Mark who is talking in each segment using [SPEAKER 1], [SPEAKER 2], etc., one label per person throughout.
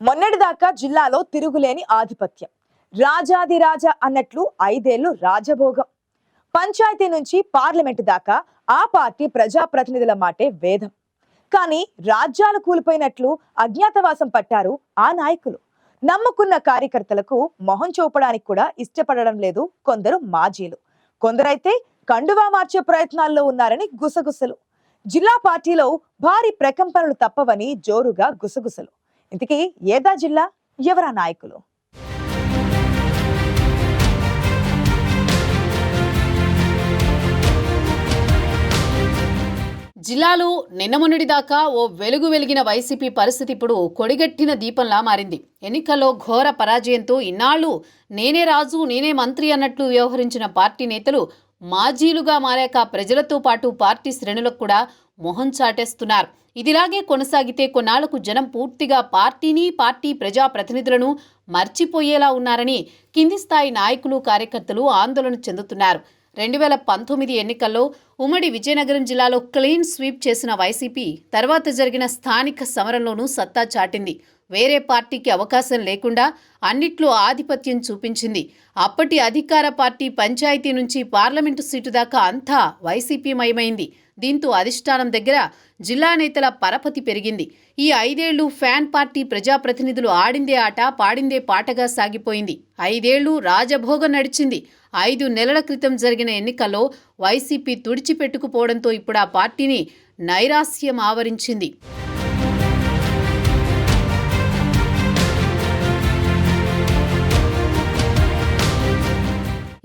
[SPEAKER 1] మొన్నటిదాకా జిల్లాలో తిరుగులేని ఆధిపత్యం, రాజాదిరాజా అన్నట్లు 5 ఏళ్లు రాజభోగం. పంచాయతీ నుంచి పార్లమెంటు దాకా ఆ పార్టీ ప్రజాప్రతినిధుల మాటే వేదం. కానీ రాజ్యాలు కూలిపోయినట్లు అజ్ఞాతవాసం పట్టారు ఆ నాయకులు. నమ్ముకున్న కార్యకర్తలకు మొహం చూపడానికి కూడా ఇష్టపడడం లేదు కొందరు మాజీలు. కొందరైతే కండువా మార్చే ప్రయత్నాల్లో ఉన్నారని గుసగుసలు. జిల్లా పార్టీలో భారీ ప్రకంపనలు తప్పవని జోరుగా గుసగుసలు. ఇంతకీ ఏదా జిల్లా, ఎవరా నాయకులు?
[SPEAKER 2] జిల్లాలో నిన్నమొన్నటి దాకా ఓ వెలుగు వెలిగిన వైసీపీ పరిస్థితి ఇప్పుడు కొడిగట్టిన దీపంలా మారింది. ఎన్నికల్లో ఘోర పరాజయంతో ఇన్నాళ్లు నేనే రాజు నేనే మంత్రి అన్నట్లు వ్యవహరించిన పార్టీ నేతలు మాజీలుగా మారాక ప్రజలతో పాటు పార్టీ శ్రేణులకు కూడా మొహం చాటేస్తున్నారు. ఇదిలాగే కొనసాగితే కొన్నాళ్లకు జనం పూర్తిగా పార్టీని, పార్టీ ప్రజాప్రతినిధులను మర్చిపోయేలా ఉన్నారని కింది స్థాయి నాయకులు, కార్యకర్తలు ఆందోళన చెందుతున్నారు. 2019 ఎన్నికల్లో ఉమ్మడి విజయనగరం జిల్లాలో క్లీన్ స్వీప్ చేసిన వైసీపీ తర్వాత జరిగిన స్థానిక సమరంలోనూ సత్తా చాటింది. వేరే పార్టీకి అవకాశం లేకుండా అన్నిట్లో ఆధిపత్యం చూపించింది. అప్పటి అధికార పార్టీ పంచాయతీ నుంచి పార్లమెంటు సీటు దాకా అంతా వైసీపీ మయమైంది. దీంతో అధిష్టానం దగ్గర జిల్లా నేతల పరపతి పెరిగింది. ఈ 5 ఏళ్లు ఫ్యాన్ పార్టీ ప్రజాప్రతినిధులు ఆడిందే ఆట, పాడిందే పాటగా సాగిపోయింది. 5 ఏళ్లు రాజభోగం నడిచింది. 5 నెలల క్రితం జరిగిన ఎన్నికల్లో వైసీపీ తుడిచిపెట్టుకుపోవడంతో ఇప్పుడు ఆ పార్టీని నైరాస్యం ఆవరించింది.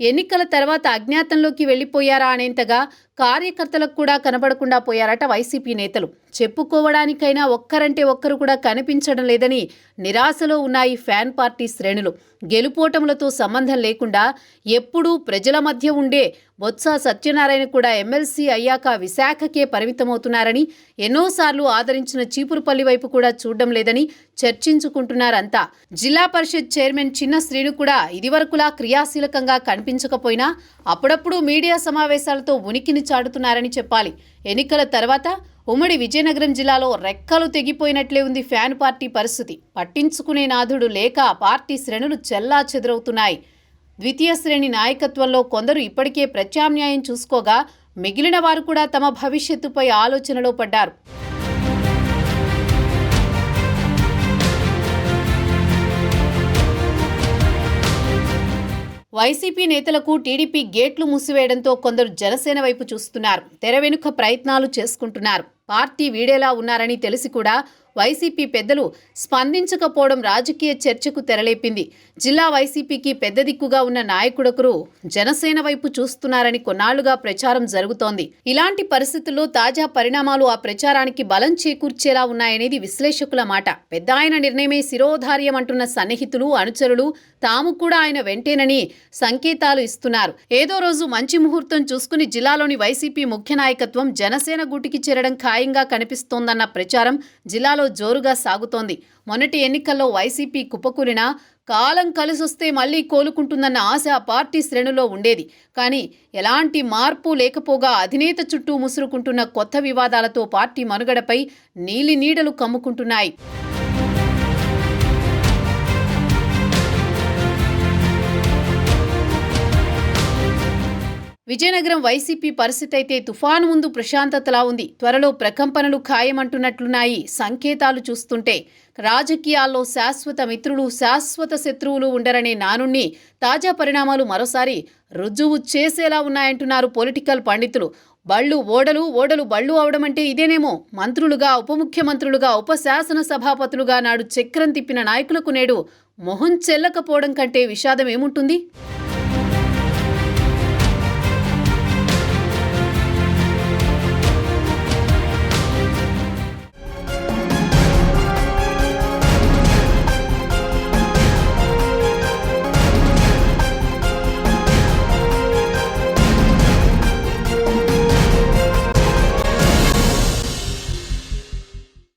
[SPEAKER 2] ఎన్నికల తర్వాత అజ్ఞాతంలోకి వెళ్లిపోయారా అనేంతగా కార్యకర్తలకు కూడా కనబడకుండా పోయారట వైసీపీ నేతలు. చెప్పుకోవడానికైనా ఒక్కరంటే ఒక్కరు కూడా కనిపించడం లేదని నిరాశలో ఉన్నాయి ఫ్యాన్ పార్టీ శ్రేణులు. గెలుపోటములతో సంబంధం లేకుండా ఎప్పుడూ ప్రజల మధ్య ఉండే బొత్స సత్యనారాయణ కూడా ఎమ్మెల్సీ అయ్యాక విశాఖకే పరిమితమవుతున్నారని, ఎన్నోసార్లు ఆదరించిన చీపురుపల్లి వైపు కూడా చూడడం లేదని చర్చించుకుంటున్నారంతా. జిల్లా పరిషత్ చైర్మన్ చిన్న శ్రీను కూడా ఇదివరకులా క్రియాశీలకంగా కనిపించకపోయినా అప్పుడప్పుడు మీడియా సమావేశాలతో ఉనికిని చాటుతున్నారని చెప్పాలి. ఎన్నికల తర్వాత ఉమ్మడి విజయనగరం జిల్లాలో రెక్కలు తెగిపోయినట్లే ఉంది ఫ్యాన్ పార్టీ పరిస్థితి. పట్టించుకునే నాథుడు లేక పార్టీ శ్రేణులు చెల్లా చెదరవుతున్నాయి. ద్వితీయ శ్రేణి నాయకత్వంలో కొందరు ఇప్పటికే ప్రత్యామ్నాయం చూసుకోగా మిగిలిన వారు కూడా తమ భవిష్యత్తుపై ఆలోచనలో పడ్డారు. వైసీపీ నేతలకు టీడీపీ గేట్లు మూసివేయడంతో కొందరు జనసేన వైపు చూస్తున్నారు. తెర వెనుక ప్రయత్నాలు చేసుకుంటున్నారు. పార్టీ వీడేలా ఉన్నారని తెలిసి కూడా వైసీపీ పెద్దలు స్పందించకపోవడం రాజకీయ చర్చకు తెరలేపింది. జిల్లా వైసీపీకి పెద్ద దిక్కుగా ఉన్న నాయకుడొకరు జనసేన వైపు చూస్తున్నారని కొన్నాళ్లుగా ప్రచారం జరుగుతోంది. ఇలాంటి పరిస్థితుల్లో తాజా పరిణామాలు ఆ ప్రచారానికి బలం చేకూర్చేలా ఉన్నాయనేది విశ్లేషకుల మాట. పెద్ద ఆయన నిర్ణయమే శిరోధార్యం అంటున్న సన్నిహితులు, అనుచరులు తాము కూడా ఆయన వెంటేనని సంకేతాలు ఇస్తున్నారు. ఏదో రోజు మంచి ముహూర్తం చూసుకుని జిల్లాలోని వైసీపీ ముఖ్య నాయకత్వం జనసేన గూటికి చేరడం ఖాయంగా కనిపిస్తోందన్న ప్రచారం జిల్లాలో జోరుగా సాగుతోంది. మొన్నటి ఎన్నికల్లో వైసీపీ కుప్పకూలినా కాలం కలిసొస్తే మళ్లీ కోలుకుంటుందన్న ఆశ పార్టీ శ్రేణులో ఉండేది. కానీ ఎలాంటి మార్పు లేకపోగా అధినేత చుట్టూ ముసురుకుంటున్న కొత్త వివాదాలతో పార్టీ మనుగడపై నీలి నీడలు కమ్ముకుంటున్నాయి. విజయనగరం వైసీపీ పరిస్థితి అయితే తుఫాను ముందు ప్రశాంతతలా ఉంది. త్వరలో ప్రకంపనలు ఖాయమంటున్నట్లున్నాయి సంకేతాలు చూస్తుంటే. రాజకీయాల్లో శాశ్వత మిత్రులు, శాశ్వత శత్రువులు ఉండరనే నానుణ్ణి తాజా పరిణామాలు మరోసారి రుజువు చేసేలా ఉన్నాయంటున్నారు పొలిటికల్ పండితులు. బళ్ళు ఓడలు, ఓడలు బళ్ళు అవడమంటే ఇదేనేమో. మంత్రులుగా, ఉప ముఖ్యమంత్రులుగా, ఉప శాసన సభాపతులుగా నాడు చక్రం తిప్పిన నాయకులకు నేడు మొహం చెల్లకపోవడం కంటే విషాదం ఏముంటుంది?